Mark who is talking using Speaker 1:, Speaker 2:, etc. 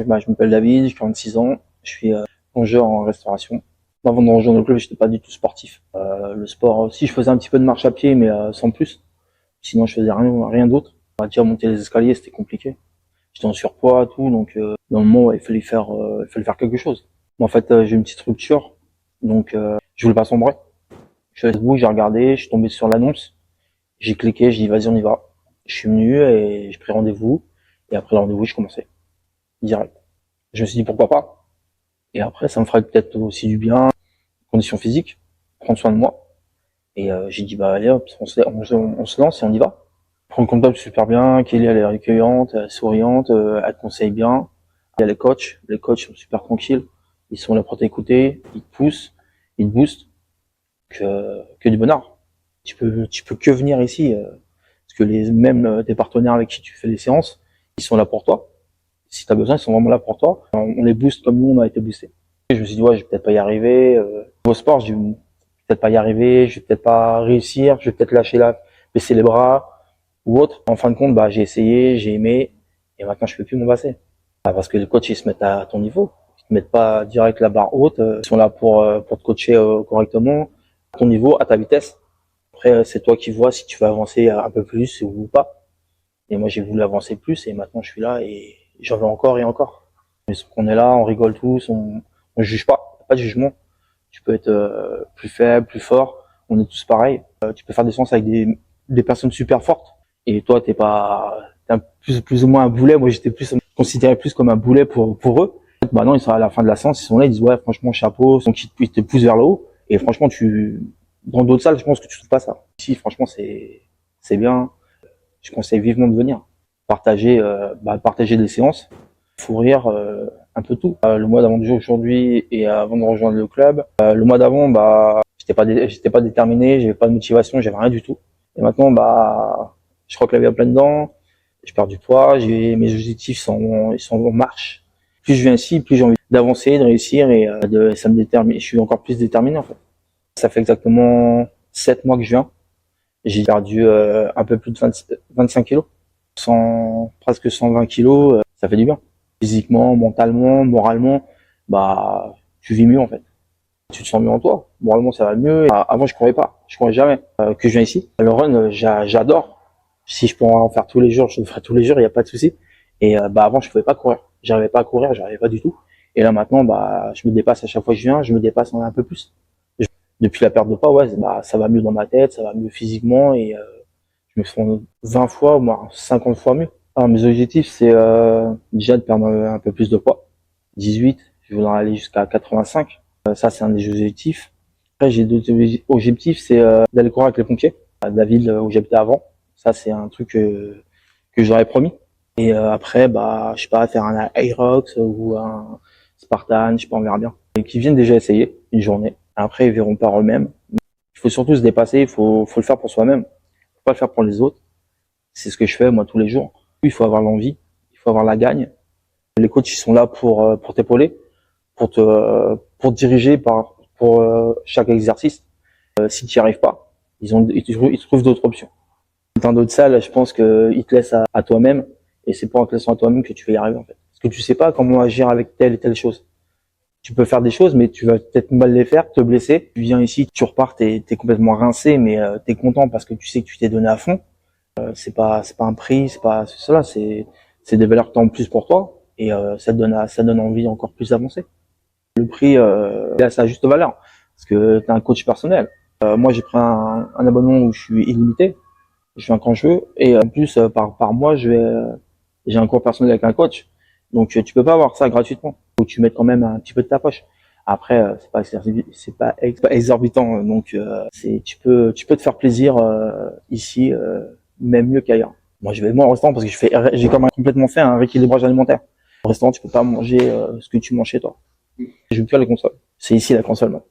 Speaker 1: Je m'appelle David, j'ai 46 ans, je suis plongeur en restauration. Avant de rejoindre le club, j'étais pas du tout sportif. Le sport aussi, je faisais un petit peu de marche à pied, mais sans plus. Sinon, je faisais rien d'autre. On va dire monter les escaliers, c'était compliqué. J'étais en surpoids, tout, donc dans le moment, il fallait faire quelque chose. Mais en fait, j'ai une petite rupture, donc je voulais pas sombrer. Je suis allé debout, j'ai regardé, je suis tombé sur l'annonce, j'ai cliqué, j'ai dit vas-y, on y va. Je suis venu et j'ai pris rendez-vous. Et après le rendez-vous, je commençais direct. Je me suis dit pourquoi pas. Et après, ça me ferait peut-être aussi du bien, condition physique, prendre soin de moi. Et j'ai dit bah allez hop, on se lance et on y va. Prendre contact super bien, Kelly elle est accueillante, elle est souriante, elle te conseille bien. Il y a les coachs sont super tranquilles, ils sont là pour t'écouter, ils te poussent, ils te boostent, que du bonheur. Tu peux que venir ici, parce que même tes partenaires avec qui tu fais les séances, ils sont là pour toi. Si tu as besoin, ils sont vraiment là pour toi. On les booste comme nous, on a été boostés. Et je me suis dit, ouais, je vais peut-être pas y arriver. Au sport, je vais peut-être pas y arriver, je vais peut-être pas réussir, je vais peut-être baisser les bras ou autre. En fin de compte, j'ai essayé, j'ai aimé, et maintenant je peux plus m'en passer. Parce que les coachs, ils se mettent à ton niveau. Ils te mettent pas direct la barre haute. Ils sont là pour te coacher correctement, à ton niveau, à ta vitesse. Après, c'est toi qui vois si tu veux avancer un peu plus ou pas. Et moi, j'ai voulu avancer plus, et maintenant je suis là et j'en veux encore et encore. Mais on est là, on rigole tous, on juge pas de jugement. Tu peux être plus faible, plus fort, on est tous pareils. Tu peux faire des séances avec des personnes super fortes. Et toi, t'es plus ou moins un boulet. Moi, j'étais considéré plus comme un boulet pour eux. Bah non, ils sont à la fin de la séance, ils sont là, ils disent ouais, franchement, chapeau, donc ils te poussent vers le haut. Et franchement, dans d'autres salles, je pense que tu trouves pas ça. Ici, franchement, c'est bien. Je conseille vivement de venir. Partager des séances, fou rire, un peu tout. Le mois d'avant du jeu aujourd'hui et avant de rejoindre le club, le mois d'avant, j'étais pas déterminé, j'avais pas de motivation, j'avais rien du tout. Et maintenant, je crois que la vie a plein dedans, je perds du poids, mes objectifs ils sont en marche. Plus je viens ici, plus j'ai envie d'avancer, de réussir et ça me détermine. Je suis encore plus déterminé en fait. Ça fait exactement 7 mois que je viens. J'ai perdu un peu plus de 25 kilos. Presque 120 kilos, ça fait du bien. Physiquement, mentalement, moralement, tu vis mieux en fait. Tu te sens mieux en toi. Moralement, ça va mieux. Avant, je courais jamais. Que je viens ici, le run, j'adore. Si je pourrais en faire tous les jours, je le ferais tous les jours, il n'y a pas de souci. Et avant, je pouvais pas courir. J'arrivais pas à courir, j'arrivais pas du tout. Et là maintenant, je me dépasse à chaque fois que je viens, je me dépasse un peu plus. Depuis la perte de poids, ouais, ça va mieux dans ma tête, ça va mieux physiquement et je me sens 20 fois, voire 50 fois mieux. Alors, mes objectifs, c'est déjà de perdre un peu plus de poids. 18, je voudrais aller jusqu'à 85. Ça, c'est un des objectifs. Après, j'ai d'autres objectifs, c'est d'aller courir avec les pompiers de la ville où j'habitais avant. Ça, c'est un truc que j'aurais promis. Et après, je sais pas, faire un Aerox ou un Spartan, je sais pas, on verra bien. Et qui viennent déjà essayer une journée. Après, ils verront par eux-mêmes. Il faut surtout se dépasser, il faut le faire pour soi-même. Faut pas le faire pour les autres. C'est ce que je fais, moi, tous les jours. Il faut avoir l'envie, il faut avoir la gagne. Les coachs, ils sont là pour t'épauler, pour te diriger pour chaque exercice. Si tu n'y arrives pas, ils trouvent d'autres options. Dans d'autres salles, je pense qu'ils te laissent à toi-même, et c'est pas en te laissant à toi-même que tu vas y arriver, en fait. Parce que tu sais pas comment agir avec telle et telle chose. Tu peux faire des choses, mais tu vas peut-être mal les faire, te blesser. Tu viens ici, tu repars, t'es complètement rincé, mais t'es content parce que tu sais que tu t'es donné à fond. C'est pas un prix, c'est pas cela, c'est des valeurs temps en plus pour toi et ça te donne envie encore plus d'avancer. Le prix est à sa juste valeur parce que t'es un coach personnel. Moi j'ai pris un abonnement où je suis illimité, je viens quand je veux et en plus par mois j'ai un cours personnel avec un coach. Donc tu peux pas avoir ça gratuitement. Faut que tu mettes quand même un petit peu de ta poche. Après c'est pas exorbitant, donc tu peux te faire plaisir ici même mieux qu'ailleurs. Moi je vais moins au restaurant parce que j'ai quand même complètement fait un rééquilibrage alimentaire. Au restaurant tu peux pas manger ce que tu manges chez toi. Je veux plus faire les consoles. C'est ici la console maintenant.